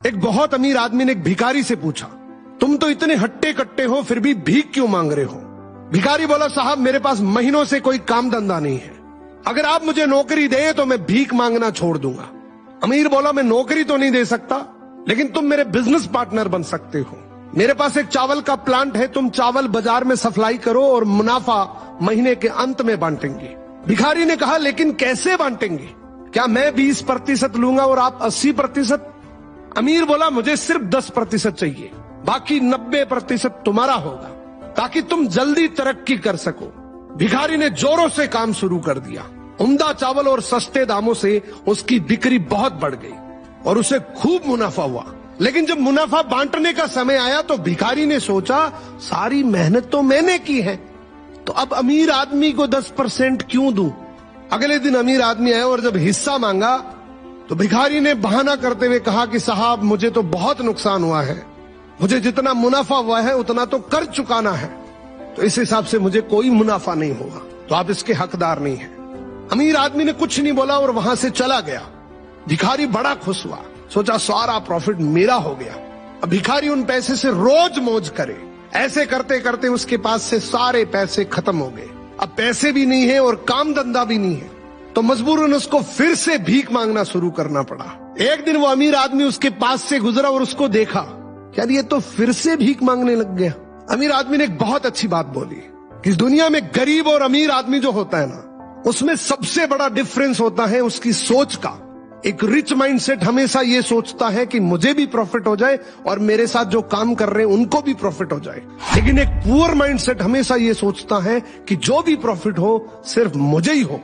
एक बहुत अमीर आदमी ने एक भिखारी से पूछा, तुम तो इतने हट्टे कट्टे हो फिर भी भीख क्यों मांग रहे हो? भिखारी बोला, साहब मेरे पास महीनों से कोई काम धंधा नहीं है, अगर आप मुझे नौकरी दे तो मैं भीख मांगना छोड़ दूंगा। अमीर बोला, मैं नौकरी तो नहीं दे सकता, लेकिन तुम मेरे बिजनेस पार्टनर बन सकते हो। मेरे पास एक चावल का प्लांट है, तुम चावल बाजार में सप्लाई करो और मुनाफा महीने के अंत में बांटेंगे। भिखारी ने कहा, लेकिन कैसे बांटेंगे? क्या मैं 20% लूंगा और आप 80%? अमीर बोला, मुझे सिर्फ 10% चाहिए, बाकी 90% तुम्हारा होगा, ताकि तुम जल्दी तरक्की कर सको। भिखारी ने जोरों से काम शुरू कर दिया। उम्दा चावल और सस्ते दामों से उसकी बिक्री बहुत बढ़ गई और उसे खूब मुनाफा हुआ। लेकिन जब मुनाफा बांटने का समय आया तो भिखारी ने सोचा, सारी मेहनत तो मैंने की है, तो अब अमीर आदमी को 10% क्यों दूं? अगले दिन अमीर आदमी आया और जब हिस्सा मांगा तो भिखारी ने बहाना करते हुए कहा कि साहब मुझे तो बहुत नुकसान हुआ है, मुझे जितना मुनाफा हुआ है उतना तो कर चुकाना है, तो इस हिसाब से मुझे कोई मुनाफा नहीं होगा, तो आप इसके हकदार नहीं हैं। अमीर आदमी ने कुछ नहीं बोला और वहां से चला गया। भिखारी बड़ा खुश हुआ, सोचा सारा प्रॉफिट मेरा हो गया, अब भिखारी उन पैसे से रोज मौज करे। ऐसे करते करते उसके पास से सारे पैसे खत्म हो गए। अब पैसे भी नहीं है और काम धंधा भी नहीं है, तो मजबूरन उसको फिर से भीख मांगना शुरू करना पड़ा। एक दिन वो अमीर आदमी उसके पास से गुजरा और उसको देखा, यार ये तो फिर से भीख मांगने लग गया। अमीर आदमी ने एक बहुत अच्छी बात बोली कि इस दुनिया में गरीब और अमीर आदमी जो होता है ना, उसमें सबसे बड़ा डिफरेंस होता है उसकी सोच का। एक रिच माइंडसेट हमेशा ये सोचता है कि मुझे भी प्रॉफिट हो जाए और मेरे साथ जो काम कर रहे हैं उनको भी प्रॉफिट हो जाए, लेकिन एक पुअर माइंडसेट हमेशा ये सोचता है कि जो भी प्रॉफिट हो सिर्फ मुझे ही हो।